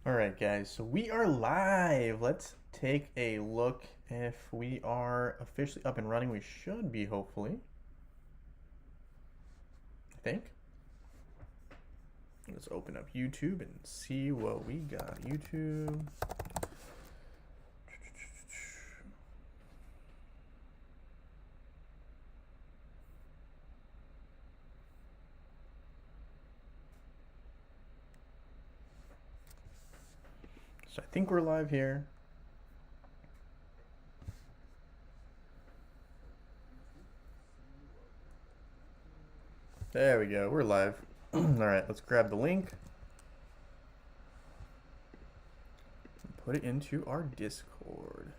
All right, guys, so we are live. Let's take a look if we are officially up and running. We should be, hopefully. I think. Let's open up YouTube and see what we got. YouTube. So I think we're live here. There we go. We're live. All right, let's grab the link. Put it into our Discord.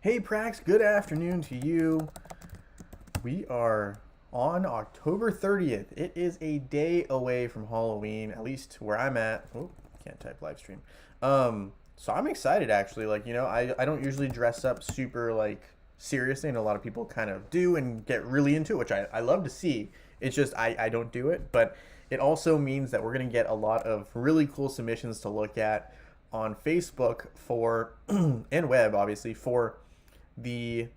Hey, Prax, good afternoon to you. We are on October 30th. It is a day away from Halloween, at least where I'm at. Oh, can't type live stream. So I'm excited actually. Like, I don't usually dress up super like seriously, and a lot of people kind of do and get really into it, which I love to see. It's just I don't do it, but it also means that we're gonna get a lot of really cool submissions to look at on Facebook for and web obviously for the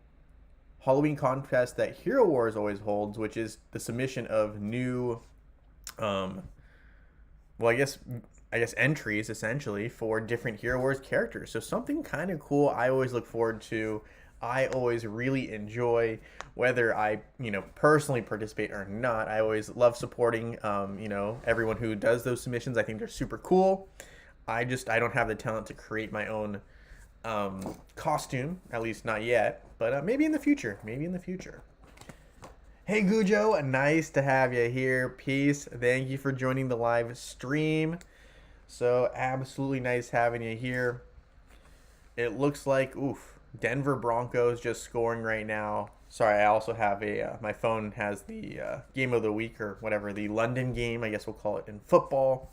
Halloween contest that Hero Wars always holds, which is the submission of new, um, well, I guess entries essentially for different Hero Wars characters. So something kind of cool. I always look forward to. I always really enjoy whether I, personally participate or not. I always love supporting, everyone who does those submissions. I think they're super cool. I don't have the talent to create my own costume, at least not yet, but maybe in the future. Maybe in the future. Hey Gujo, nice to have you here. Peace. Thank you for joining the live stream. So absolutely nice having you here. It looks like Denver Broncos just scoring right now. Sorry, I also have my phone has the game of the week or whatever, the London game, I guess we'll call it in football,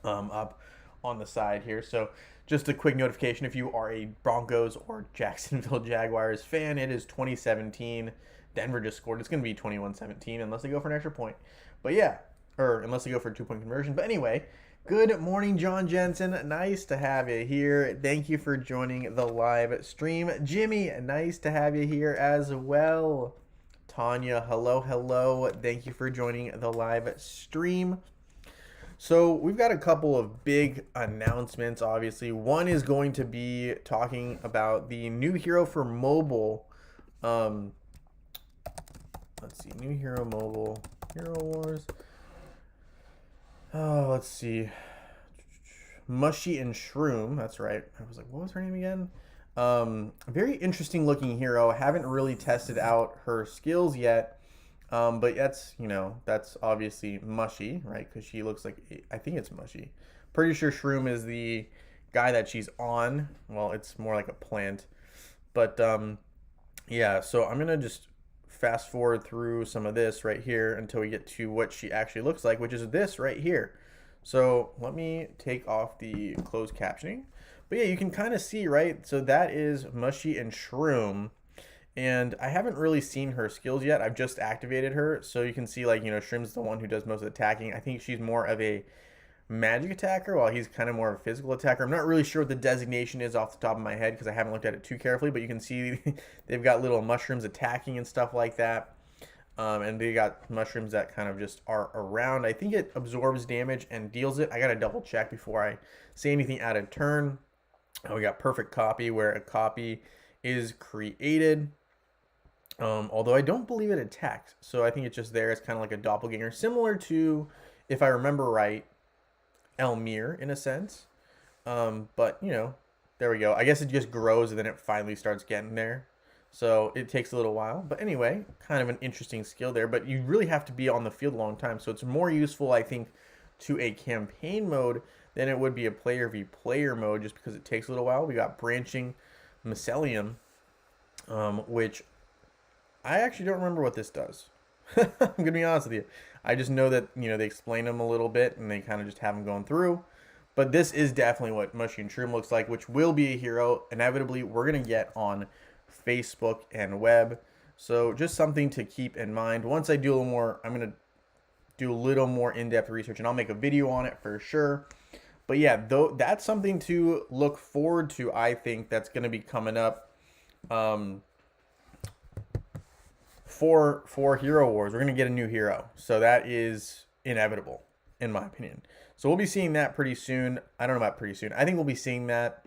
up on the side here. So just a quick notification, if you are a Broncos or Jacksonville Jaguars fan, it is 2017. Denver just scored. It's going to be 21-17 unless they go for an extra point. But yeah, or unless they go for a 2-point conversion. But anyway, good morning, John Jensen. Nice to have you here. Thank you for joining the live stream. Jimmy, nice to have you here as well. Tanya, hello, hello. Thank you for joining the live stream. So we've got a couple of big announcements, obviously. One is going to be talking about the new hero for mobile. Let's see, new hero mobile, Hero Wars. Oh, let's see. Mushy and Shroom, that's right. I was like, what was her name again? Very interesting looking hero. Haven't really tested out her skills yet. But that's obviously Mushy, right? Because she looks like, I think it's Mushy. Pretty sure Shroom is the guy that she's on. Well, it's more like a plant. But, yeah, so I'm going to just fast forward through some of this right here until we get to what she actually looks like, which is this right here. So let me take off the closed captioning. But yeah, you can kind of see, right? So that is Mushy and Shroom. And I haven't really seen her skills yet. I've just activated her. So you can see, like, Shroom's the one who does most of the attacking. I think she's more of a magic attacker while he's kind of more of a physical attacker. I'm not really sure what the designation is off the top of my head because I haven't looked at it too carefully. But you can see they've got little mushrooms attacking and stuff like that. And they got mushrooms that kind of just are around. I think it absorbs damage and deals it. I got to double check before I say anything out of turn. We got perfect copy where a copy is created. Although I don't believe it attacks, so I think it's just there. It's kind of like a doppelganger, similar to, if I remember right, Elmir in a sense. But there we go. I guess it just grows and then it finally starts getting there. So it takes a little while. But anyway, kind of an interesting skill there. But you really have to be on the field a long time. So it's more useful, I think, to a campaign mode than it would be a player v player mode just because it takes a little while. We got branching mycelium, which I actually don't remember what this does. I'm going to be honest with you. I just know that, they explain them a little bit and they kind of just have them going through. But this is definitely what Mushy and Shroom looks like, which will be a hero inevitably we're going to get on Facebook and web. So just something to keep in mind. Once I do a little more, I'm going to do a little more in-depth research, and I'll make a video on it for sure. But yeah, though that's something to look forward to. I think that's going to be coming up for Hero Wars. We're going to get a new hero, so that is inevitable, in my opinion. So we'll be seeing that pretty soon. I don't know about pretty soon. I think we'll be seeing that.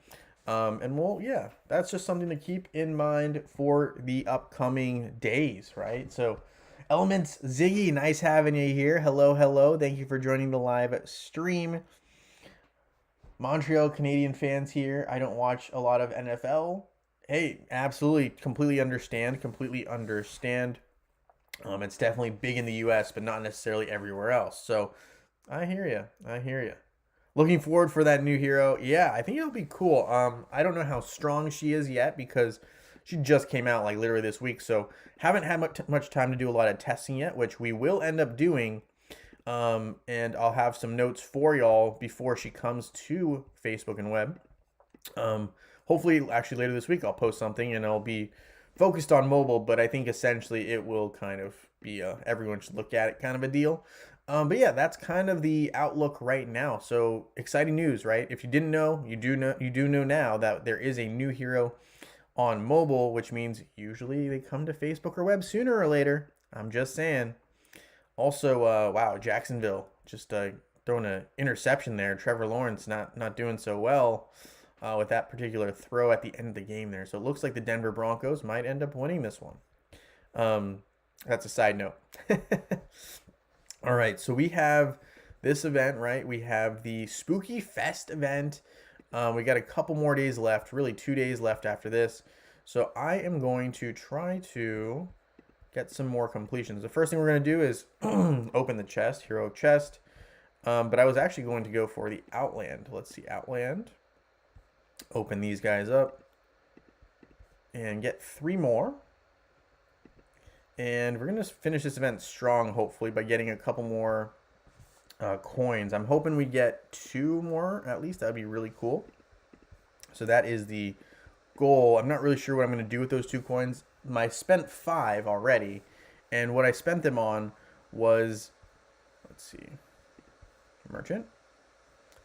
And yeah, that's just something to keep in mind for the upcoming days, right? So, Elements Ziggy, nice having you here. Hello, hello. Thank you for joining the live stream. Montreal Canadian fans here. I don't watch a lot of NFL. Hey, absolutely, completely understand. It's definitely big in the U.S., but not necessarily everywhere else. So, I hear you. Looking forward for that new hero. Yeah, I think it'll be cool. I don't know how strong she is yet because she just came out like literally this week. So haven't had much time to do a lot of testing yet, which we will end up doing. And I'll have some notes for y'all before she comes to Facebook and web. Hopefully, actually later this week, I'll post something and I'll be focused on mobile. But I think essentially it will kind of be everyone should look at it kind of a deal. But yeah, that's kind of the outlook right now. So exciting news, right? If you didn't know, you do know now that there is a new hero on mobile, which means usually they come to Facebook or web sooner or later. I'm just saying. Also, wow, Jacksonville just throwing an interception there. Trevor Lawrence not doing so well with that particular throw at the end of the game there. So it looks like the Denver Broncos might end up winning this one. That's a side note. All right, so we have this event, right? We have the Spooky Fest event. We got a couple more days left, really 2 days left after this. So I am going to try to get some more completions. The first thing we're going to do is open the chest, hero chest. But I was actually going to go for the Outland. Let's see, Outland. Open these guys up and get 3 more. And we're going to finish this event strong, hopefully, by getting a couple more coins. I'm hoping we get 2 more, at least. That would be really cool. So that is the goal. I'm not really sure what I'm going to do with those 2 coins. I spent 5 already. And what I spent them on was, let's see, merchant.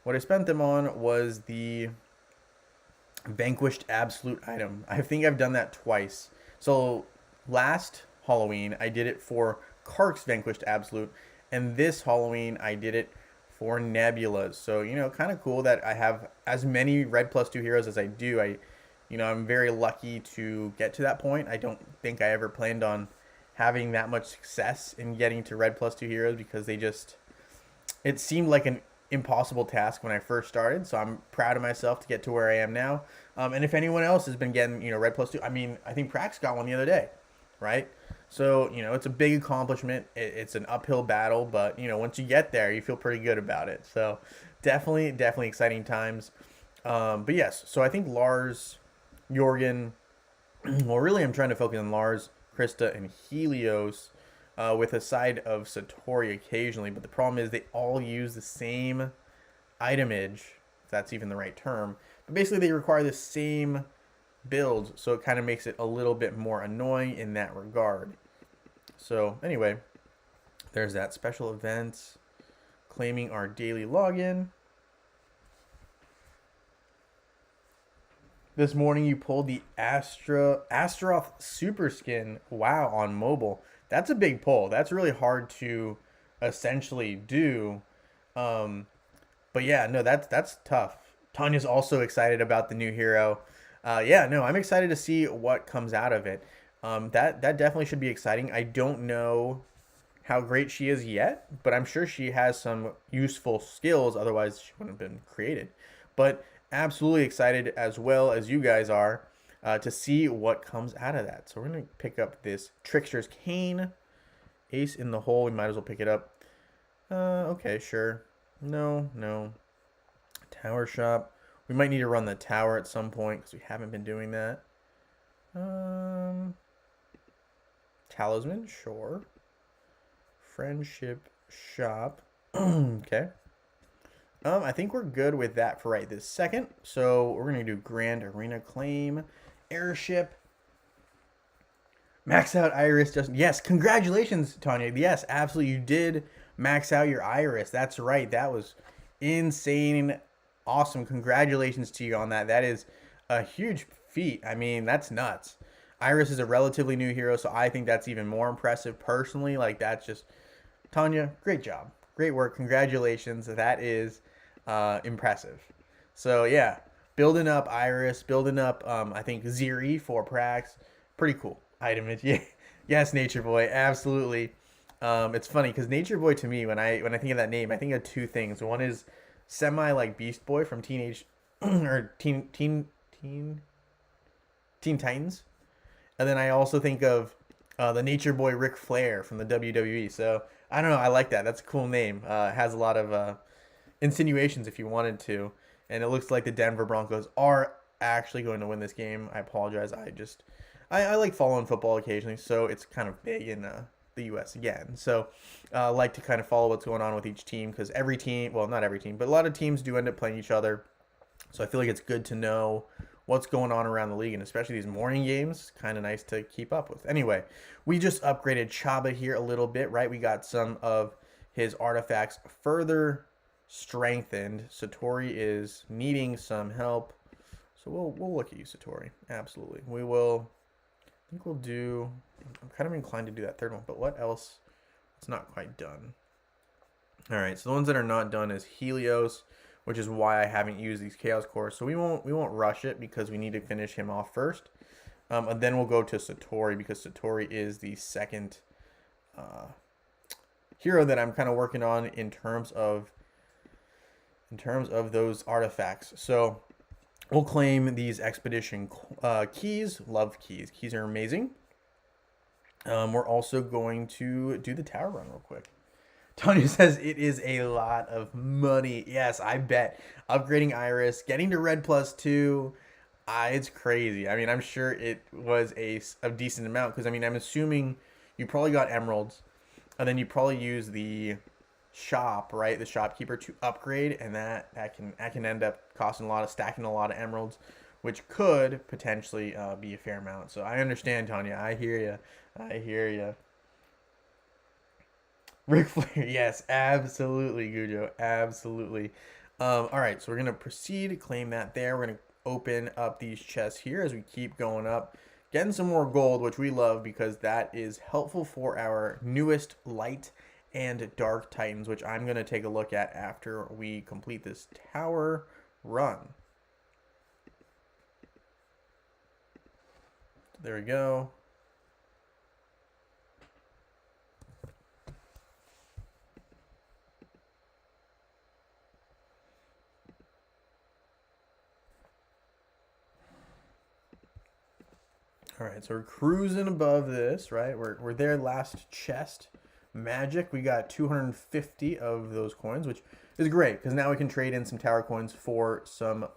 What I spent them on was the Vanquished Absolute item. I think I've done that twice. So last Halloween, I did it for Kark's Vanquished Absolute, and this Halloween, I did it for Nebula's. So, kind of cool that I have as many Red Plus 2 heroes as I do. I'm very lucky to get to that point. I don't think I ever planned on having that much success in getting to Red Plus 2 heroes because it seemed like an impossible task when I first started. So I'm proud of myself to get to where I am now. And if anyone else has been getting, Red Plus 2, I think Prax got one the other day, right? So, it's a big accomplishment. It's an uphill battle, but, once you get there, you feel pretty good about it. So, definitely exciting times. But yes, so I think Lars, Jorgen, well, really I'm trying to focus on Lars, Krista, and Helios with a side of Satori occasionally. But the problem is they all use the same itemage, if that's even the right term. But basically they require the same builds, so it kind of makes it a little bit more annoying in that regard. So anyway, there's that. Special events, claiming our daily login. This morning you pulled the Astaroth Super Skin. Wow, on mobile. That's a big pull. That's really hard to essentially do. But yeah, no, that's tough. Tanya's also excited about the new hero. I'm excited to see what comes out of it. That definitely should be exciting. I don't know how great she is yet, but I'm sure she has some useful skills. Otherwise, she wouldn't have been created. But absolutely excited as well as you guys are to see what comes out of that. So we're going to pick up this Trickster's Cane. Ace in the hole. We might as well pick it up. Okay, sure. No. Tower shop. We might need to run the tower at some point because we haven't been doing that. Talisman, sure. Friendship shop. Okay. I think we're good with that for right this second. So we're going to do Grand Arena Claim, Airship, Max out Iris. Yes, congratulations, Tanya. Yes, absolutely. You did max out your Iris. That's right. That was insane. Awesome. Congratulations to you on that. That is a huge feat. I mean, that's nuts. Iris is a relatively new hero, so I think that's even more impressive personally. Like, that's just, Tanya, great job. Great work. Congratulations. That is impressive. So, yeah, building up Iris, building up, I think, Ziri for Prax. Pretty cool item. Yeah. Yes, Nature Boy. Absolutely. It's funny because Nature Boy to me, when I think of that name, I think of two things. One is semi like Beast Boy from Teenage or Teen Titans, and then I also think of the Nature Boy Ric Flair from the WWE. So I don't know. I like that. That's a cool name. It has a lot of insinuations if you wanted to, and it looks like the Denver Broncos are actually going to win this game. I apologize. I like following football occasionally, so it's kind of big in the U.S. again. So I like to kind of follow what's going on with each team because every team, well, not every team, but a lot of teams do end up playing each other. So I feel like it's good to know what's going on around the league, and especially these morning games, kind of nice to keep up with. Anyway, we just upgraded Chaba here a little bit, right? We got some of his artifacts further strengthened. Satori is needing some help. So we'll look at you, Satori. Absolutely. We will. I think we'll do. I'm kind of inclined to do that third one, but what else? It's not quite done. All right, so the ones that are not done is Helios, which is why I haven't used these Chaos Cores. So we won't rush it because we need to finish him off first, and then we'll go to Satori because Satori is the second hero that I'm kind of working on in terms of those artifacts. So we'll claim these expedition keys. Love keys. Keys are amazing. We're also going to do the tower run real quick. Tanya says it is a lot of money. Yes, I bet. Upgrading Iris, getting to red +2, it's crazy. I mean, I'm sure it was a decent amount because, I mean, I'm assuming you probably got emeralds and then you probably use the shop, right? The shopkeeper to upgrade, and that can end up costing a lot of stacking a lot of emeralds, which could potentially be a fair amount. So I understand, Tanya. I hear you. I hear you. Ric Flair, yes, absolutely, Gujo, absolutely. All right, so we're gonna proceed to claim that there. We're gonna open up these chests here as we keep going up, getting some more gold, which we love because that is helpful for our newest light and dark titans, which I'm gonna take a look at after we complete this tower run. There we go. All right, so we're cruising above this, right? We're there. Last chest, magic. We got 250 of those coins, which is great because now we can trade in some tower coins for some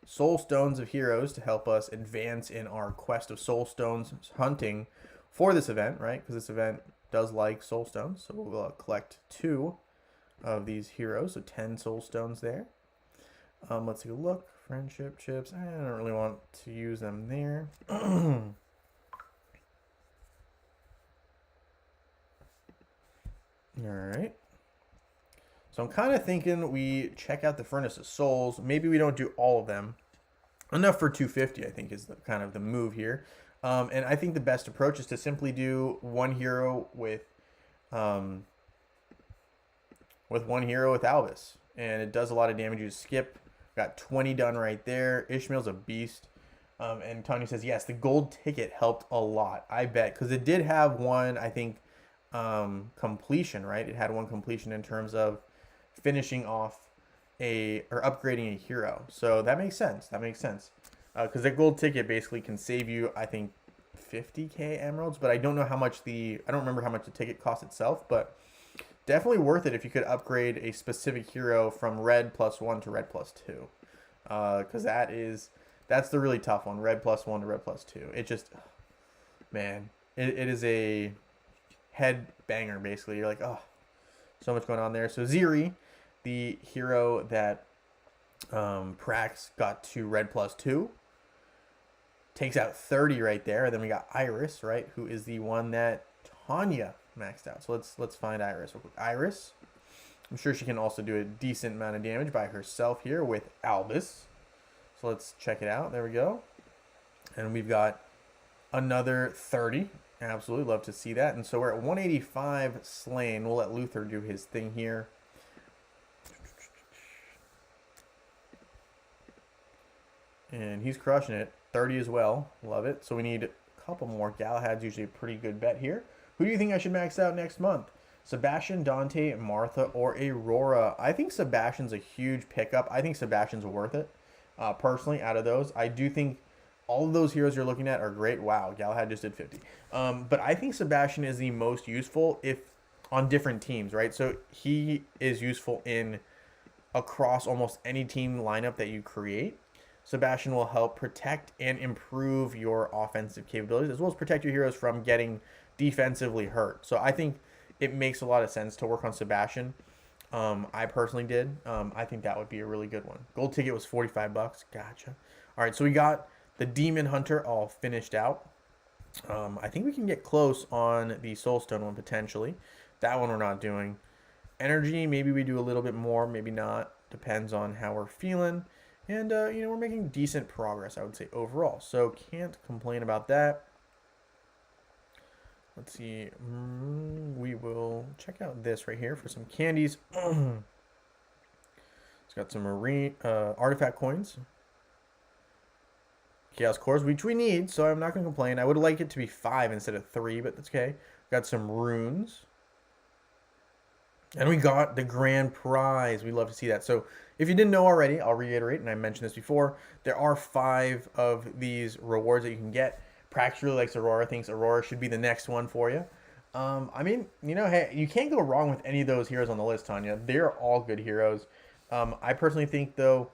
soul stones of heroes to help us advance in our quest of soul stones hunting for this event, right? Because this event does like soul stones, so we'll collect 2 of these heroes, so 10 soul stones there. Let's take a look. Friendship chips. I don't really want to use them there. All right. So I'm kind of thinking we check out the Furnace of Souls. Maybe we don't do all of them. Enough for 250, I think, is kind of the move here. And I think the best approach is to simply do one hero with one hero with Albus. And it does a lot of damage. You skip. Got 20 done right there. Ishmael's a beast. And Tony says, yes, the gold ticket helped a lot. I bet. Because it did have one, I think, completion, right? It had one completion in terms of finishing off or upgrading a hero. So that makes sense. That makes sense. Because the gold ticket basically can save you, I think, 50k emeralds. But I don't know how much I don't remember how much the ticket costs itself. But definitely worth it if you could upgrade a specific hero from red +1 to red +2. Because that's the really tough one. Red +1 to red +2. It just, man, it is a head banger, basically. You're like, oh, so much going on there. So Ziri, the hero that Prax got to red +2, takes out 30 right there. And then we got Iris, right, who is the one that Tanya maxed out. So let's find Iris real quick. Iris, I'm sure she can also do a decent amount of damage by herself here with Albus. So let's check it out. There we go. And we've got another 30. Absolutely love to see that. And so we're at 185 slain. We'll let Luther do his thing here. And he's crushing it. 30 as well. Love it. So we need a couple more. Galahad's usually a pretty good bet here. Who do you think I should max out next month? Sebastian, Dante, Martha, or Aurora? I think Sebastian's a huge pickup. I think Sebastian's worth it. Personally, out of those, I do think all of those heroes you're looking at are great. Wow, Galahad just did 50. But I think Sebastian is the most useful if on different teams, right? So he is useful in across almost any team lineup that you create. Sebastian will help protect and improve your offensive capabilities, as well as protect your heroes from getting defensively hurt. So I think it makes a lot of sense to work on Sebastian. I personally did. I think that would be a really good one. Gold ticket was 45 bucks. Gotcha. All right, so we got the Demon Hunter all finished out. I think we can get close on the Soulstone one potentially. That one we're not doing. Energy, maybe we do a little bit more, maybe not. Depends on how we're feeling. And, we're making decent progress, I would say, overall. So can't complain about that. Let's see. We will check out this right here for some candies. It's got some marine artifact coins. Chaos cores, which we need, so I'm not going to complain. I would like it to be 5 instead of 3, but that's okay. Got some runes. And we got the grand prize. We love to see that. So if you didn't know already, I'll reiterate, and I mentioned this before, there are 5 of these rewards that you can get. Prax really likes Aurora, thinks Aurora should be the next one for you. I mean, hey, you can't go wrong with any of those heroes on the list, Tanya. They're all good heroes. I personally think, though,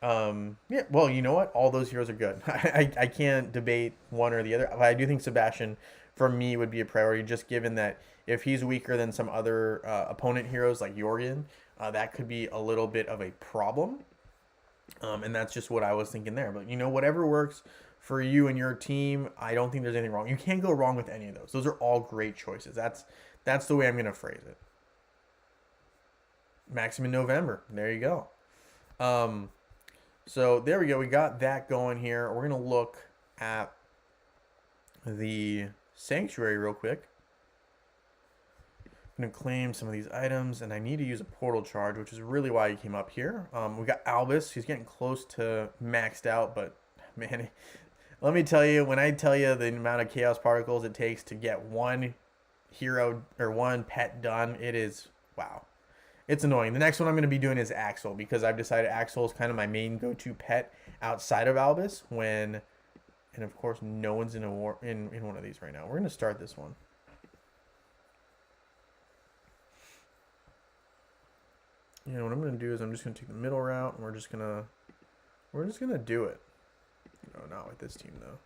yeah, well, you know what? All those heroes are good. I can't debate one or the other. But I do think Sebastian, for me, would be a priority, just given that if he's weaker than some other opponent heroes like Jorgen, that could be a little bit of a problem. And that's just what I was thinking there. But, whatever works for you and your team, I don't think there's anything wrong. You can't go wrong with any of those. Those are all great choices. That's the way I'm going to phrase it. Maximum November. There you go. So there we go. We got that going here. We're going to look at the Sanctuary real quick. I'm going to claim some of these items, and I need to use a portal charge, which is really why he came up here. We got Albus. He's getting close to maxed out, but man, let me tell you, when I tell you the amount of chaos particles it takes to get one hero or one pet done, it is, wow. It's annoying. The next one I'm going to be doing is Axel, because I've decided Axel is kind of my main go-to pet outside of Albus and of course no one's in one of these right now. We're going to start this one. What I'm going to do is I'm just going to take the middle route, and we're just going to do it. No, not with this team though.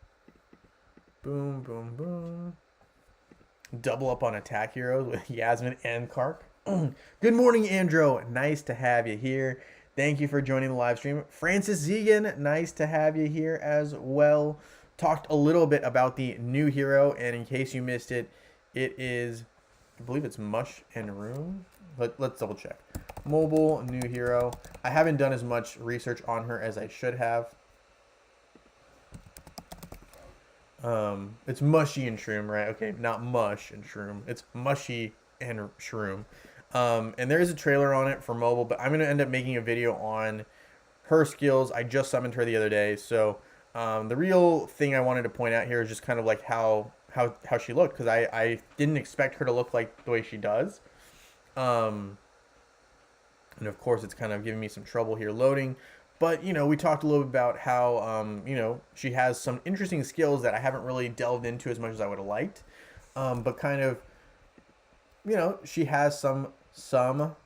Boom, boom, boom. Double up on attack heroes with Yasmin and Kark. Good morning, Andrew. Nice to have you here. Thank you for joining the live stream. Francis Zegan, nice to have you here as well. Talked a little bit about the new hero, and in case you missed it, it is, I believe it's Mush and Room. Let's double check. Mobile new hero. I haven't done as much research on her as I should have. It's Mushy and Shroom, right? Okay, not Mush and Shroom. It's Mushy and Shroom. And there is a trailer on it for mobile, but I'm going to end up making a video on her skills. I just summoned her the other day. So the real thing I wanted to point out here is just kind of like how she looked, because I didn't expect her to look like the way she does. And of course, it's kind of giving me some trouble here loading. But, we talked a little bit about how, she has some interesting skills that I haven't really delved into as much as I would have liked. But kind of, she has some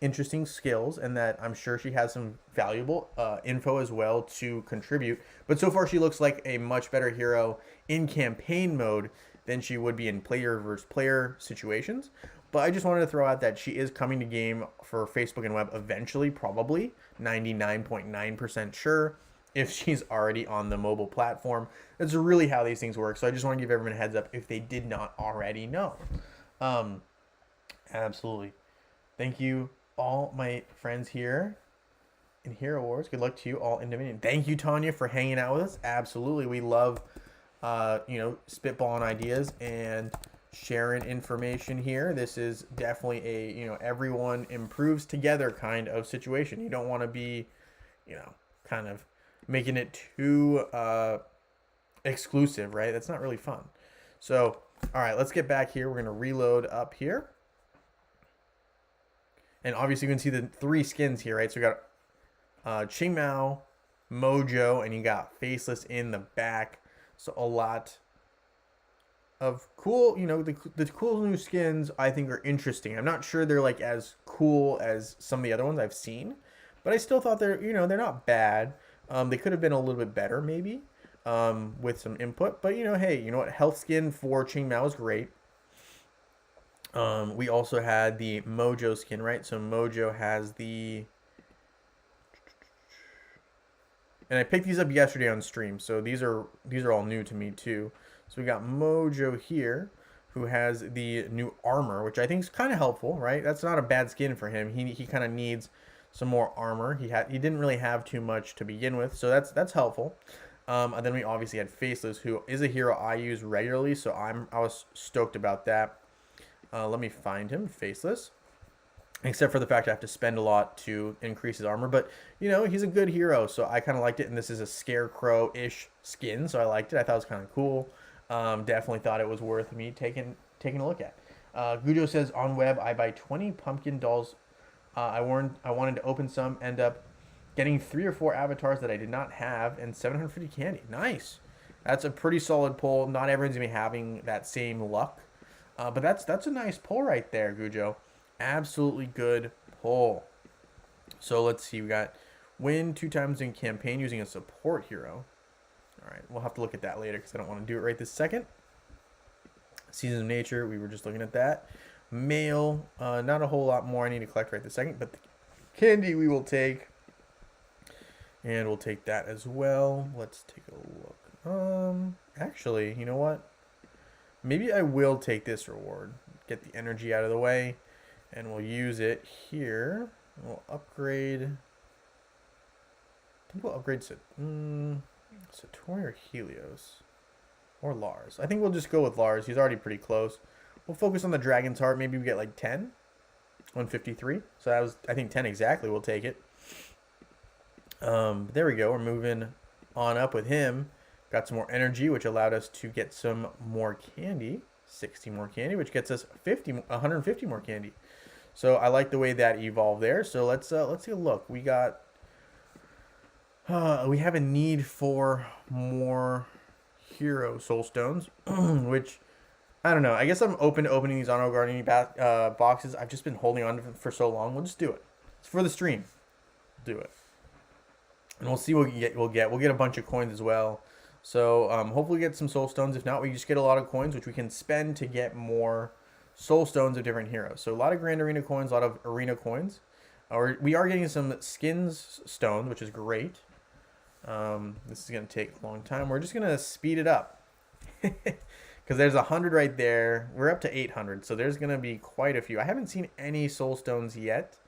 interesting skills, and that I'm sure she has some valuable info as well to contribute. But so far, she looks like a much better hero in campaign mode than she would be in player versus player situations. But I just wanted to throw out that she is coming to game for Facebook and web eventually, probably 99.9% sure, if she's already on the mobile platform. That's really how these things work. So I just want to give everyone a heads up if they did not already know. Um, absolutely. Thank you, all my friends here in Hero Wars. Good luck to you all in Dominion. Thank you, Tanya, for hanging out with us. Absolutely, we love, spitballing ideas and sharing information here. This is definitely a everyone improves together kind of situation. You don't want to be, kind of making it too exclusive, right? That's not really fun. So, all right, let's get back here. We're gonna reload up here. And obviously you can see the 3 skins here, right? So we got Ching Mao, Mojo, and you got Faceless in the back. So a lot of cool, the cool new skins I think are interesting. I'm not sure they're like as cool as some of the other ones I've seen, but I still thought they're not bad. They could have been a little bit better maybe with some input, but hey, you know what? Health skin for Ching Mao is great. We also had the Mojo skin, right? So Mojo has and I picked these up yesterday on stream, so these are all new to me too. So we got Mojo here, who has the new armor, which I think is kind of helpful, right? That's not a bad skin for him. He kind of needs some more armor. He didn't really have too much to begin with, so that's helpful. And then we obviously had Faceless, who is a hero I use regularly, so I was stoked about that. Let me find him, Faceless. Except for the fact I have to spend a lot to increase his armor. But, he's a good hero, so I kind of liked it. And this is a Scarecrow-ish skin, so I liked it. I thought it was kind of cool. Definitely thought it was worth me taking a look at. Gujo says, on web, I buy 20 pumpkin dolls. I wanted to open some, end up getting 3 or 4 avatars that I did not have, and 750 candy. Nice. That's a pretty solid pull. Not everyone's going to be having that same luck. But that's a nice pull right there, Gujo. Absolutely good pull. So let's see. We got win 2 times in campaign using a support hero. All right, we'll have to look at that later because I don't want to do it right this second. Seasons of Nature, we were just looking at that. Mail, not a whole lot more I need to collect right this second, but the candy we will take. And we'll take that as well. Let's take a look. Actually, you know what? Maybe I will take this reward. Get the energy out of the way. And we'll use it here. We'll upgrade. I think we'll upgrade Satori or Helios. Or Lars. I think we'll just go with Lars. He's already pretty close. We'll focus on the Dragon's Heart. Maybe we get like 10. 153. So that was, I think, 10 exactly. We'll take it. There we go. We're moving on up with him. Got some more energy, which allowed us to get some more candy. 60 more candy, which gets us 150 more candy. So I like the way that evolved there. So let's take a look. We got we have a need for more hero soul stones, which I don't know. I guess I'm open to opening these Honorable Guardian boxes. I've just been holding on to them for so long. We'll just do it. It's for the stream. Do it. And we'll see what we'll get. We'll get a bunch of coins as well. So hopefully get some soul stones. If not, we just get a lot of coins, which we can spend to get more soul stones of different heroes. So a lot of Grand Arena coins, a lot of arena coins. We are getting some skins stones, which is great. This is going to take a long time. We're just going to speed it up. Because there's 100 right there. We're up to 800. So there's going to be quite a few. I haven't seen any soul stones yet.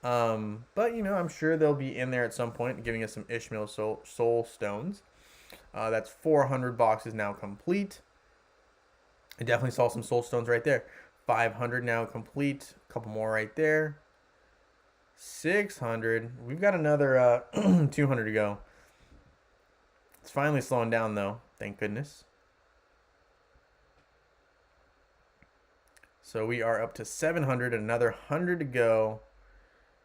But, I'm sure they'll be in there at some point, giving us some Ishmael soul stones. That's 400 boxes now complete. I definitely saw some soul stones right there. 500 now complete. A couple more right there. 600. We've got another 200 to go. It's finally slowing down, though. Thank goodness. So we are up to 700. Another 100 to go.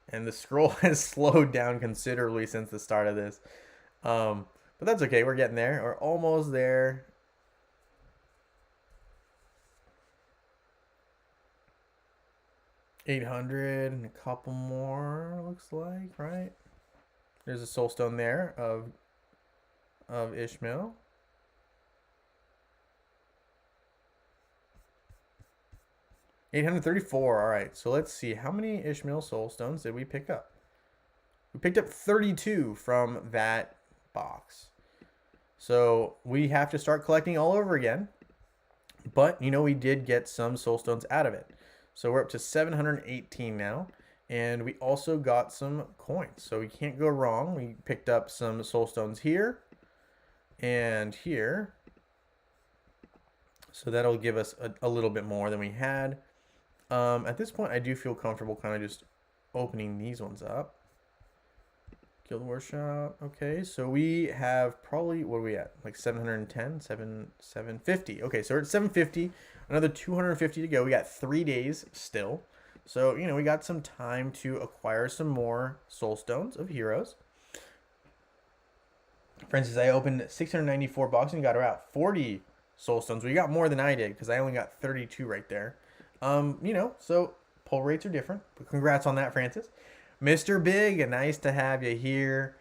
And the scroll has slowed down considerably since the start of this. But that's okay. We're getting there. We're almost there. $800 and a couple more, looks like, right? There's a soul stone there of Ishmael. $834. All right, so let's see. How many Ishmael soul stones did we pick up? We picked up 32 from that box. So we have to start collecting all over again. But, you know, we did get some soul stones out of it. So we're up to 718 now. And we also got some coins. So we can't go wrong. We picked up some soul stones here and here. So that'll give us a little bit more than we had. At this point, I do feel comfortable kind of just opening these ones up. Guild Workshop. Okay, so we have probably, what are we at? Like 710, 750. Okay, so we're at 750. Another 250 to go. We got 3 days still. So, you know, we got some time to acquire some more soul stones of heroes. For instance, I opened 694 boxes and got about 40 soul stones. We got more than I did because I only got 32 right there. You know, so pull rates are different. But congrats on that, Francis. Mr. Big, nice to have you here.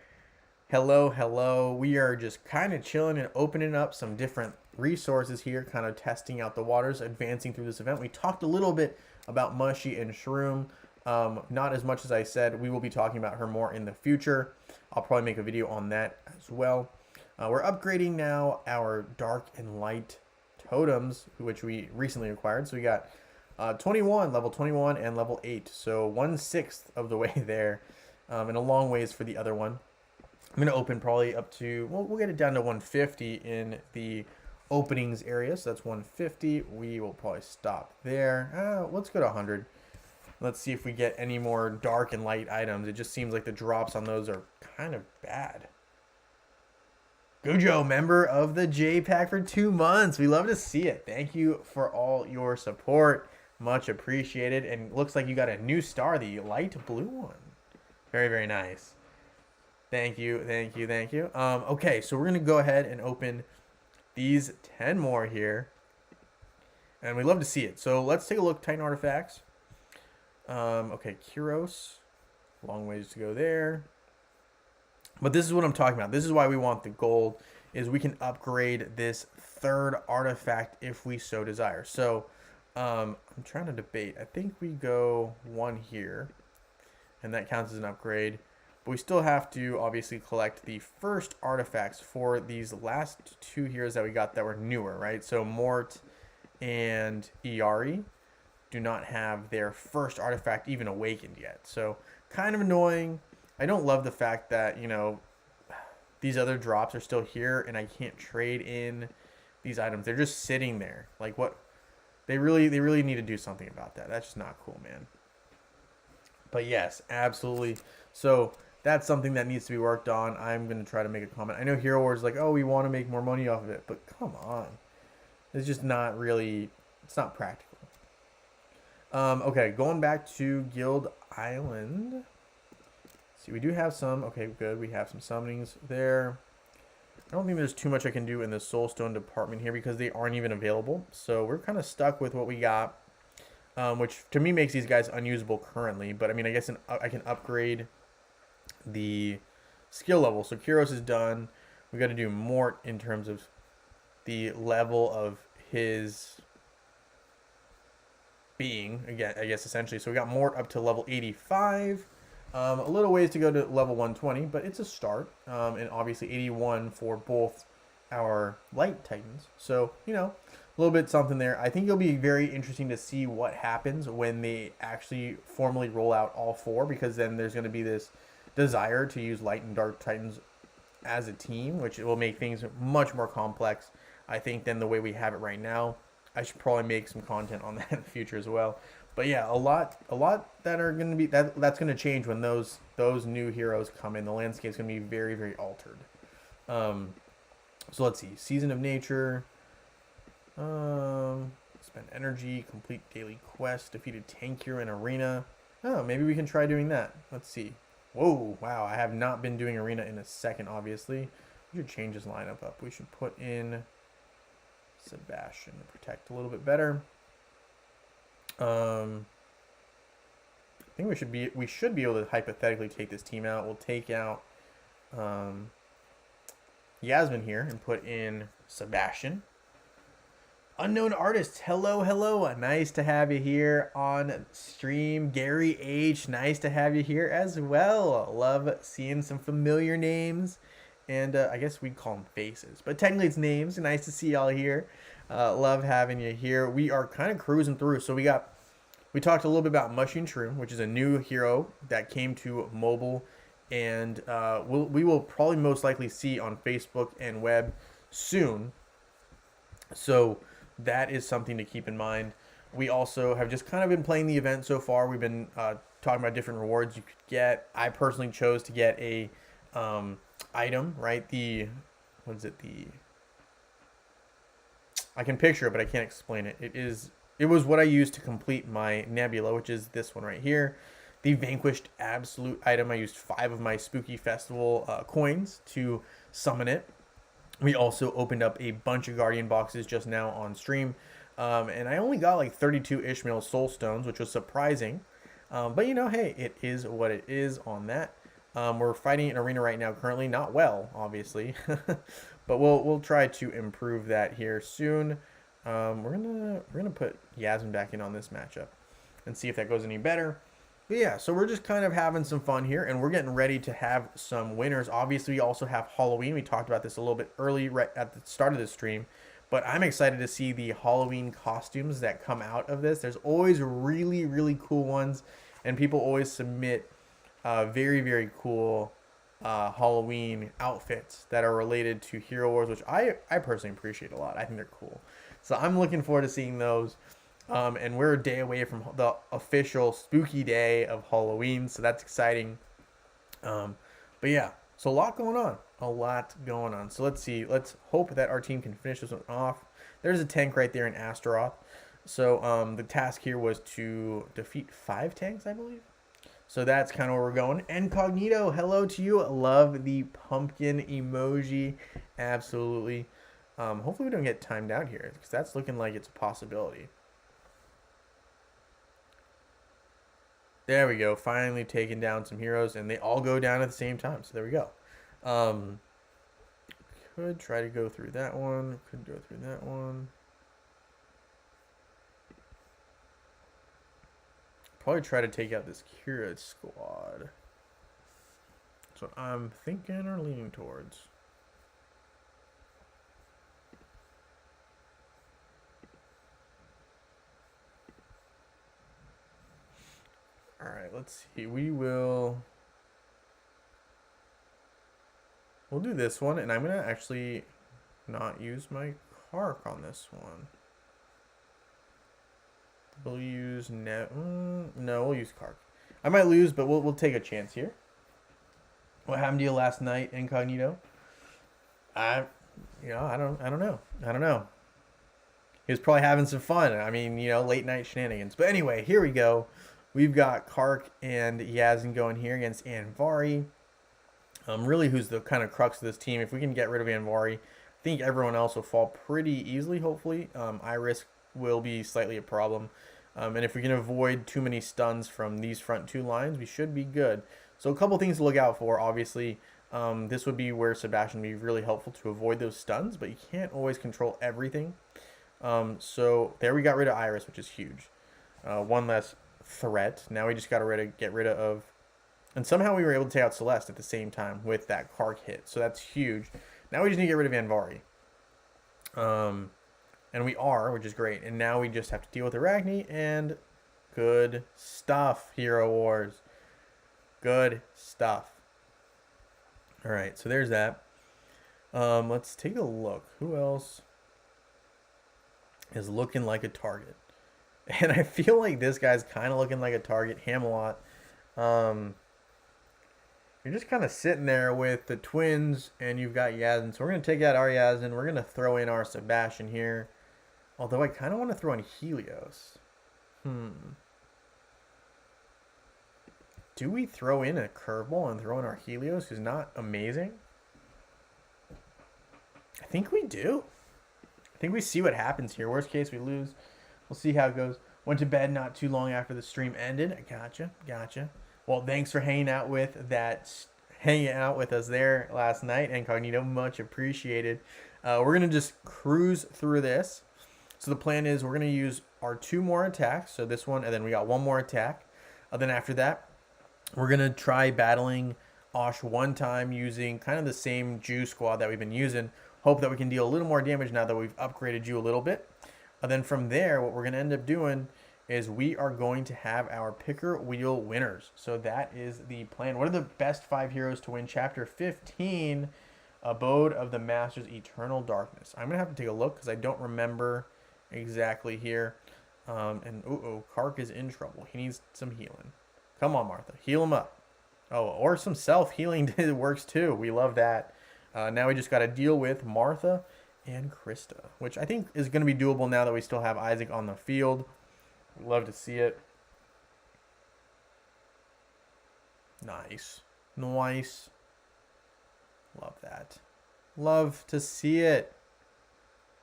Hello, hello. We are just kind of chilling and opening up some different resources here, kind of testing out the waters, advancing through this event. We talked a little bit about Mushy and Shroom. Not as much as I said. We will be talking about her more in the future. I'll probably make a video on that as well. We're upgrading now our dark and light totems, which we recently acquired. So we got 21, level 21, and level 8. So 1/6 of the way there, and a long ways for the other one. I'm going to open probably up to, well, we'll get it down to 150 in the openings area. So that's 150. We will probably stop there. Let's go to 100. Let's see if we get any more dark and light items. It just seems like the drops on those are kind of bad. Gujo, member of the J Pack for 2 months. We love to see it. Thank you for all your support. Much appreciated. And looks like you got a new star, the light blue one. Very, very nice. Thank you, thank you, thank you. Okay, so we're going to go ahead and open these 10 more here. And we love to see it. So let's take a look. Titan artifacts. Okay, Kyros. Long ways to go there. But this is what I'm talking about. This is why we want the gold, is we can upgrade this third artifact if we so desire. So I'm trying to debate. I think we go 1 here, and that counts as an upgrade. But we still have to obviously collect the first artifacts for these last 2 heroes that we got that were newer, right? So Mort and Iari do not have their first artifact even awakened yet. So kind of annoying. I don't love the fact that, you know, these other drops are still here and I can't trade in these items. They're just sitting there. Like, what? They really need to do something about that. That's just not cool, man. But yes, absolutely. So that's something that needs to be worked on. I'm going to try to make a comment. I know Hero Wars is like, oh, we want to make more money off of it. But come on. It's just not really, it's not practical. Okay, going back to Guild Island. See, we do have some. Okay, good. We have some summonings there. I don't think there's too much I can do in the Soulstone department here because they aren't even available. So we're kind of stuck with what we got, which to me makes these guys unusable currently. But I mean, I guess I can upgrade the skill level. So Kyros is done. We got to do Mort in terms of the level of his being, again, I guess essentially. So we got Mort up to level 85. A little ways to go to level 120, but it's a start. And obviously 81 for both our light titans. So, you know, a little bit something there. I think it'll be very interesting to see what happens when they actually formally roll out all 4, because then there's going to be this desire to use light and dark titans as a team, which will make things much more complex, I think, than the way we have it right now. I should probably make some content on that in the future as well. But yeah, a lot that are going to be that's going to change when those new heroes come in. The landscape's going to be very, very altered. So let's see. Season of Nature. Spend energy, complete daily quest, defeated tank hero in arena. Oh, maybe we can try doing that. Let's see. Whoa, wow, I have not been doing arena in a second, obviously. We should change his lineup up. We should put in Sebastian to protect a little bit better. I think we should be able to hypothetically take this team out. We'll take out Yasmin here and put in Sebastian. Unknown artists, hello, hello. Nice to have you here on stream. Gary H, nice to have you here as well. Love seeing some familiar names. And I guess we'd call them faces. But technically it's names. Nice to see y'all here. Love having you here. We are kind of cruising through. So we talked a little bit about Mushing Shroom, which is a new hero that came to mobile, and we will probably most likely see on Facebook and web soon. So that is something to keep in mind. We also have just kind of been playing the event so far. We've been talking about different rewards you could get. I personally chose to get a item, right? What is it? I can picture it, but I can't explain it. It was what I used to complete my Nebula, which is this one right here. The Vanquished Absolute item. I used 5 of my Spooky Festival coins to summon it. We also opened up a bunch of Guardian boxes just now on stream. And I only got like 32 Ishmael Soul Stones, which was surprising. But hey, it is what it is on that. We're fighting an arena right now currently. Not well, obviously. But we'll try to improve that here soon. We're gonna put Yasmin back in on this matchup and see if that goes any better. But yeah, so we're just kind of having some fun here, and we're getting ready to have some winners. Obviously, we also have Halloween. We talked about this a little bit early, right at the start of the stream. But I'm excited to see the Halloween costumes that come out of this. There's always really, really cool ones, and people always submit very, very cool Halloween outfits that are related to Hero Wars, which I personally appreciate a lot. I think they're cool. So I'm looking forward to seeing those. And we're a day away from the official spooky day of Halloween, so that's exciting. But yeah, so a lot going on. So let's see. Let's hope that our team can finish this one off. There's a tank right there in Astaroth. So the task here was to defeat 5 tanks, I believe. So that's kind of where we're going. Incognito, hello to you. Love the pumpkin emoji. Absolutely. Hopefully we don't get timed out here, because that's looking like it's a possibility. There we go. Finally taking down some heroes, and they all go down at the same time. So there we go. Could try to go through that one. Could go through that one. Probably try to take out this Kira squad. That's what I'm thinking or leaning towards. All right, let's see. We'll do this one, and I'm gonna actually not use my Kark on this one. We'll use no, we'll use Kark. I might lose, but we'll take a chance here. What happened to you last night, Incognito? I don't know. He was probably having some fun. I mean, late night shenanigans. But anyway, here we go. We've got Kark and Yasmin going here against Anvari. Really, who's the kind of crux of this team. If we can get rid of Anvari, I think everyone else will fall pretty easily, hopefully. Iris will be slightly a problem. And if we can avoid too many stuns from these front 2 lines, we should be good. So a couple things to look out for, obviously. This would be where Sebastian would be really helpful to avoid those stuns, but you can't always control everything. So there we got rid of Iris, which is huge. One less threat. Now we just got to get rid of, and somehow we were able to take out Celeste at the same time with that Kark hit, so that's huge. Now we just need to get rid of Anvari, and we are, which is great. And now we just have to deal with Arachne, and good stuff. Hero Wars, good stuff. All right, so there's that. Let's take a look. Who else is looking like a target? And I feel like this guy's kind of looking like a target. Hamelot. You're just kind of sitting there with the twins, and you've got Yasmin. So we're going to take out our Yasmin. We're going to throw in our Sebastian here. Although I kind of want to throw in Helios. Do we throw in a curveball and throw in our Helios, who's not amazing? I think we do. I think we see what happens here. Worst case, we lose. We'll see how it goes. Went to bed not too long after the stream ended. Gotcha. Well, thanks for hanging out with us there last night, Incognito. Much appreciated. We're gonna just cruise through this. So the plan is we're gonna use our 2 more attacks. So this one, and then we got 1 more attack. Then after that, we're gonna try battling Osh 1 time using kind of the same Jew squad that we've been using. hope that we can deal a little more damage now that we've upgraded you a little bit. And then from there, what we're going to end up doing is we are going to have our picker wheel winners. So that is the plan. What are the best 5 heroes to win Chapter 15, Abode of the Masters Eternal Darkness? I'm going to have to take a look because I don't remember exactly here. And Kark is in trouble. He needs some healing. Come on, Martha. Heal him up. Oh, or some self-healing works too. We love that. Now we just got to deal with Martha and Krista, which I think is going to be doable now that we still have Isaac on the field. Love to see it. Nice. Nice. Love that. Love to see it.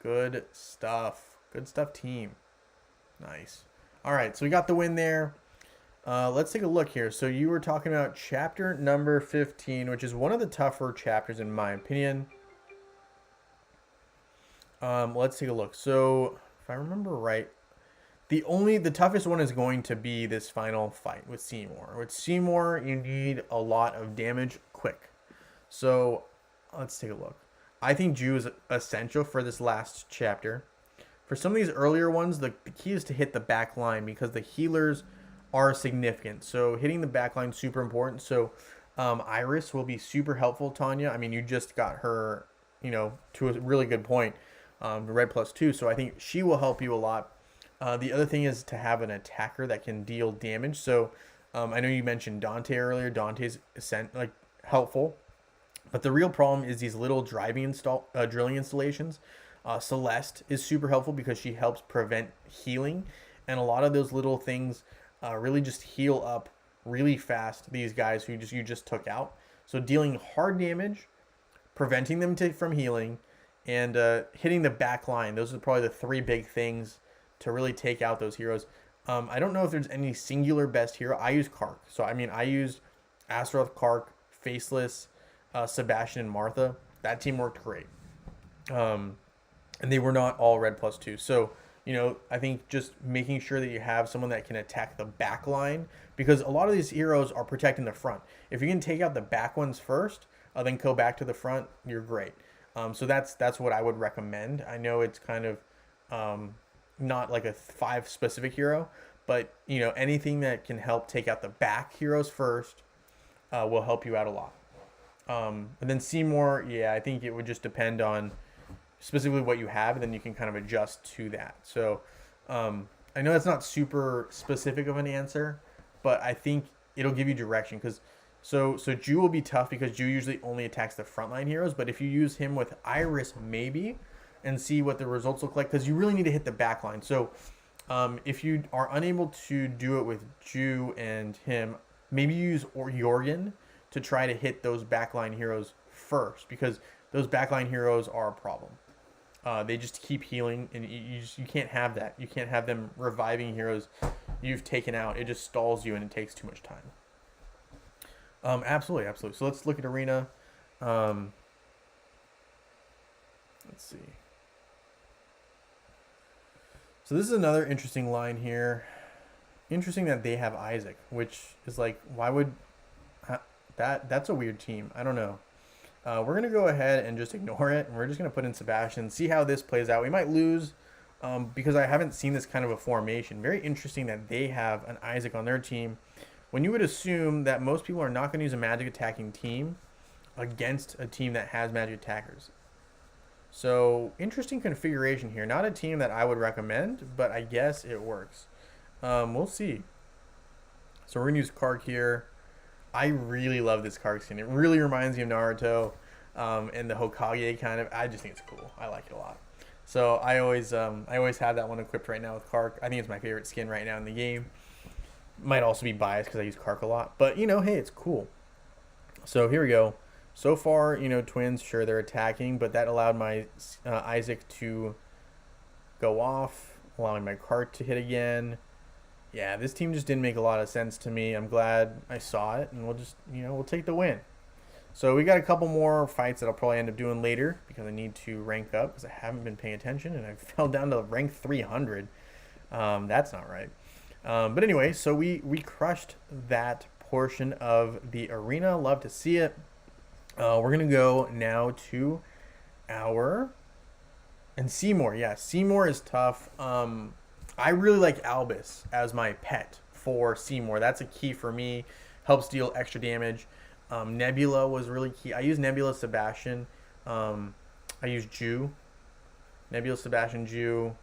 Good stuff. Good stuff, team. Nice. All right, so we got the win there. Let's take a look here. So you were talking about chapter number 15, which is one of the tougher chapters in my opinion. Let's take a look. So if I remember right, the toughest one is going to be this final fight with Seymour. With Seymour, you need a lot of damage quick. So let's take a look. I think Jew is essential for this last chapter. For some of these earlier ones, the key is to hit the back line because the healers are significant. So hitting the back line is super important. So Iris will be super helpful, Tanya. I mean, you just got her, to a really good point. Red +2. So I think she will help you a lot. The other thing is to have an attacker that can deal damage. So I know you mentioned Dante earlier. Dante's helpful. But the real problem is these little drilling installations. Celeste is super helpful because she helps prevent healing. And a lot of those little things really just heal up really fast these guys who you just took out. So dealing hard damage, preventing them from healing, and hitting the back line. Those are probably the 3 big things to really take out those heroes. I don't know if there's any singular best hero. I use Kark. So, I used Astaroth, Kark, Faceless, Sebastian, and Martha. That team worked great. And they were not all red +2. So, I think just making sure that you have someone that can attack the back line, because a lot of these heroes are protecting the front. If you can take out the back ones first, then go back to the front, you're great. So that's what I would recommend. I know it's kind of not like a 5 specific hero, but anything that can help take out the back heroes first will help you out a lot. And then Seymour, I think it would just depend on specifically what you have, and then you can kind of adjust to that. So I know that's not super specific of an answer, but I think it'll give you direction. Because so Jew will be tough because Jew usually only attacks the frontline heroes, but if you use him with Iris maybe and see what the results look like, because you really need to hit the back line. So if you are unable to do it with Jew and him, maybe use Jorgen to try to hit those backline heroes first, because those backline heroes are a problem. They just keep healing, and you can't have that. You can't have them reviving heroes you've taken out. It just stalls you, and it takes too much time. Absolutely. So let's look at Arena. Let's see. So this is another interesting line here. Interesting that they have Isaac, which is like, why would that's a weird team. I don't know. We're going to go ahead and just ignore it. And we're just going to put in Sebastian, see how this plays out. We might lose because I haven't seen this kind of a formation. Very interesting that they have an Isaac on their team, when you would assume that most people are not going to use a magic attacking team against a team that has magic attackers. So interesting configuration here. Not a team that I would recommend, but I guess it works. We'll see. So we're going to use Kark here. I really love this Kark skin. It really reminds me of Naruto and the Hokage kind of. I just think it's cool. I like it a lot. So I always have that one equipped right now with Kark. I think it's my favorite skin right now in the game. Might also be biased because I use Kark a lot. But, hey, it's cool. So here we go. So far, twins, sure, they're attacking. But that allowed my Isaac to go off, allowing my Kark to hit again. Yeah, this team just didn't make a lot of sense to me. I'm glad I saw it, and we'll just, we'll take the win. So we got a couple more fights that I'll probably end up doing later because I need to rank up because I haven't been paying attention, and I fell down to rank 300. That's not right. But anyway, so we crushed that portion of the arena. Love to see it. We're going to go now to our and Seymour. Yeah, Seymour is tough. I really like Albus as my pet for Seymour. That's a key for me. Helps deal extra damage. Nebula was really key. I use Nebula Sebastian. I use Jew. Nebula Sebastian Jew.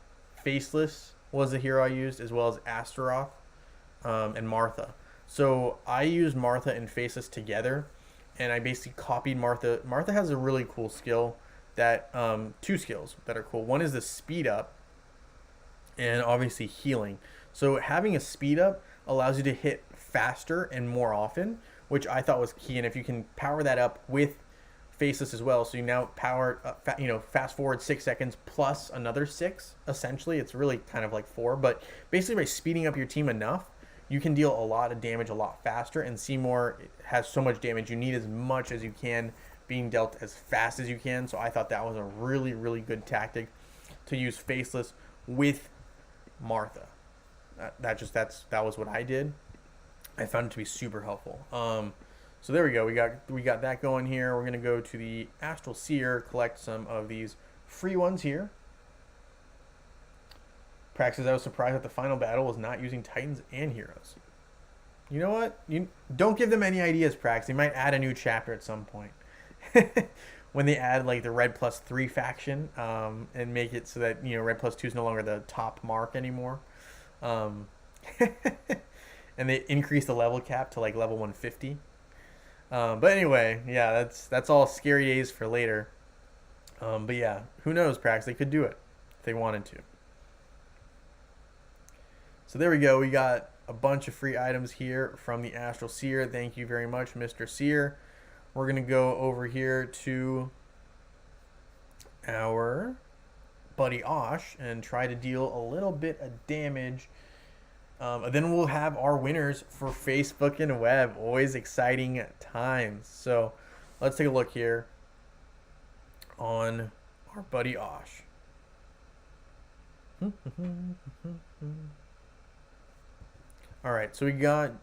Faceless was the hero I used, as well as Astaroth and Martha. So I used Martha and Faceless together, and I basically copied Martha. Martha has a really cool skill that two skills that are cool. One is the speed up, and obviously healing. So having a speed up allows you to hit faster and more often, which I thought was key. And if you can power that up with Faceless as well, so you now power, fast forward 6 seconds plus another 6. Essentially, it's really kind of like 4, but basically by speeding up your team enough, you can deal a lot of damage a lot faster. And Seymour has so much damage, you need as much as you can being dealt as fast as you can. So I thought that was a really, really good tactic to use Faceless with Martha. That was what I did. I found it to be super helpful. So there we go. We got that going here. We're gonna go to the Astral Seer, collect some of these free ones here. Praxis, I was surprised that the final battle was not using Titans and Heroes. You know what? You don't give them any ideas, Prax. They might add a new chapter at some point. When they add like the Red +3 faction, and make it so that Red +2 is no longer the top mark anymore. And they increase the level cap to like level 150. But anyway, yeah, that's all scary days for later. But yeah, who knows, Prax? They could do it if they wanted to. So there we go. We got a bunch of free items here from the Astral Seer. Thank you very much, Mr. Seer. We're going to go over here to our buddy Osh and try to deal a little bit of damage. Then we'll have our winners for Facebook and web. Always exciting times. So let's take a look here on our buddy Osh. All right, so we got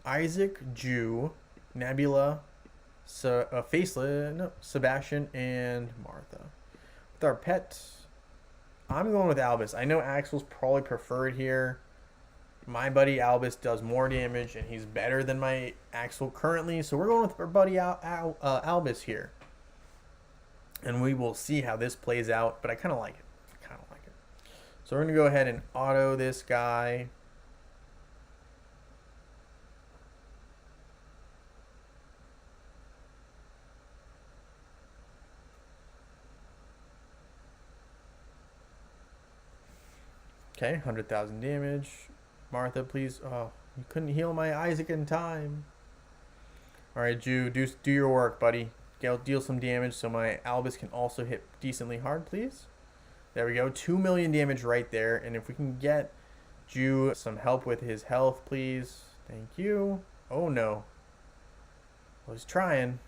Isaac, Jew, Nebula, Faceless, Sebastian, and Martha. With our pets, I'm going with Albus. I know Axel's probably preferred here. My buddy Albus does more damage, and he's better than my Axel currently. So we're going with our buddy Albus here. And we will see how this plays out, but I kind of like it. So we're going to go ahead and auto this guy. Okay, 100,000 damage. Martha, please. Oh, you couldn't heal my Isaac in time. All right, Jew, do your work, buddy. Deal some damage so my Albus can also hit decently hard, please. There we go. 2 million damage right there. And if we can get Jew some help with his health, please. Thank you. Oh, no. Well, he's trying.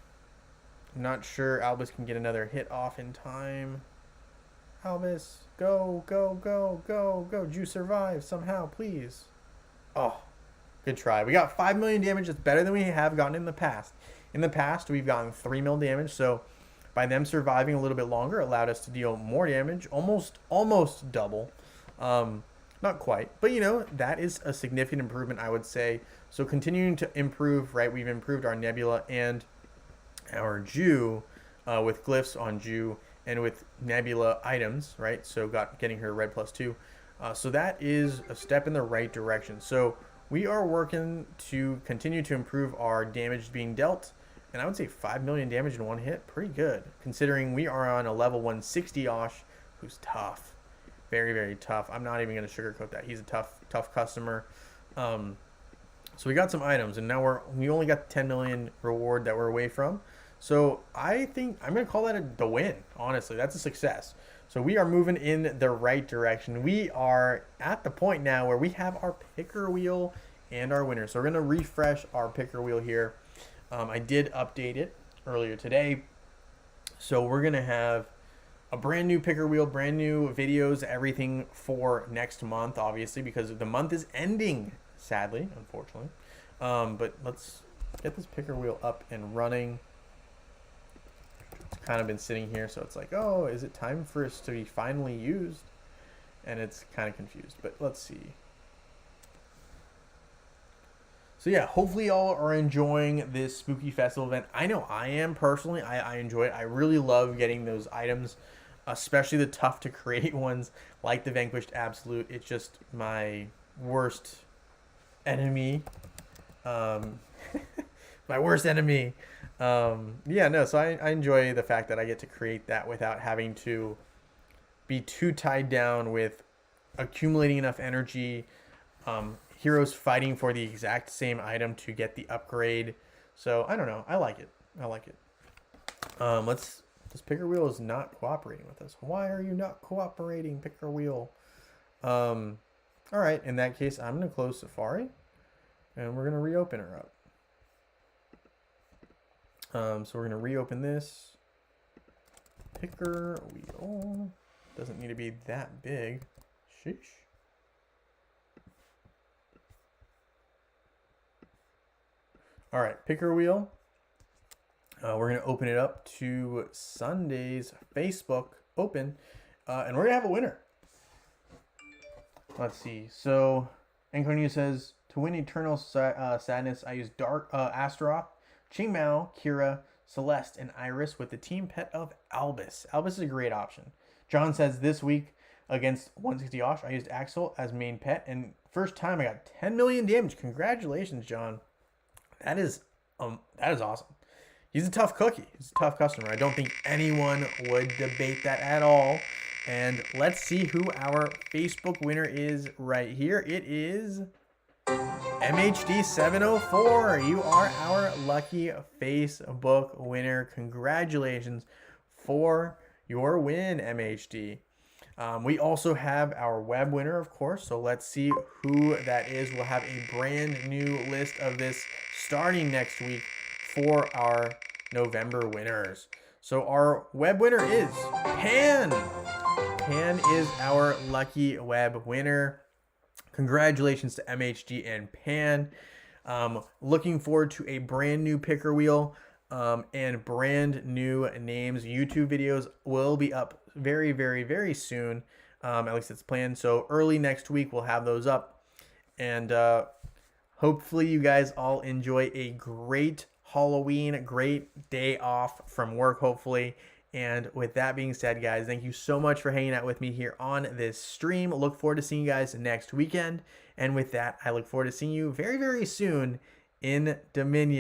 I'm not sure Albus can get another hit off in time. Albus, go, go, go, go, go. Jew survive somehow, please. Oh, good try. We got 5 million damage. That's better than we have gotten in the past. In the past, we've gotten 3 mil damage. So by them surviving a little bit longer, allowed us to deal more damage. Almost double. Not quite. But, that is a significant improvement, I would say. So continuing to improve, right? We've improved our Nebula and our Jew with glyphs on Jew. And with Nebula items, right? So getting her Red +2. So that is a step in the right direction. So we are working to continue to improve our damage being dealt. And I would say 5 million damage in one hit. Pretty good. Considering we are on a level 160 Osh, who's tough. Very, very tough. I'm not even going to sugarcoat that. He's a tough customer. So we got some items. And now we only got the 10 million reward that we're away from. So I think I'm going to call that the win. Honestly, that's a success. So we are moving in the right direction. We are at the point now where we have our picker wheel and our winner. So we're going to refresh our picker wheel here. I did update it earlier today. So we're going to have a brand new picker wheel, brand new videos, everything for next month, obviously, because the month is ending, sadly, unfortunately. But let's get this picker wheel up and running. kind of been sitting here, so it's like, oh, is it time for us to be finally used? And it's kind of confused, but let's see. So yeah, hopefully y'all are enjoying this spooky festival event. I know I am personally. I enjoy it. I really love getting those items, especially the tough to create ones like the Vanquished Absolute. It's just my worst enemy. My worst enemy. Yeah, no, so I enjoy the fact that I get to create that without having to be too tied down with accumulating enough energy, heroes fighting for the exact same item to get the upgrade. So I don't know. I like it. I like it. This picker wheel is not cooperating with us. Why are you not cooperating, picker wheel? All right. In that case, I'm gonna close Safari, and we're gonna reopen her up. So we're gonna reopen this picker wheel. Doesn't need to be that big. Sheesh. All right, picker wheel. We're going to open it up to Sunday's Facebook open, and we're going to have a winner. Let's see. So, Antonio says, to win Eternal Sadness, I use Dark Astaroth, Qingmao, Kira, Celeste, and Iris with the team pet of Albus. Albus is a great option. John says, this week against 160 Osh, I used Axel as main pet, and first time I got 10 million damage. Congratulations, John. That is awesome. He's a tough cookie. He's a tough customer. I don't think anyone would debate that at all. And let's see who our Facebook winner is right here. It is MHD704. You are our lucky Facebook winner. Congratulations for your win, MHD. We also have our web winner, of course, so let's see who that is. We'll have a brand new list of this starting next week for our November winners. So our web winner is Pan. Pan is our lucky web winner. Congratulations to MHD and Pan. Looking forward to a brand new picker wheel and brand new names. YouTube videos will be up very, very, very soon. At least it's planned. So early next week, we'll have those up. And hopefully you guys all enjoy a great Halloween, a great day off from work, hopefully. And with that being said, guys, thank you so much for hanging out with me here on this stream. Look forward to seeing you guys next weekend. And with that, I look forward to seeing you very, very soon in Dominion.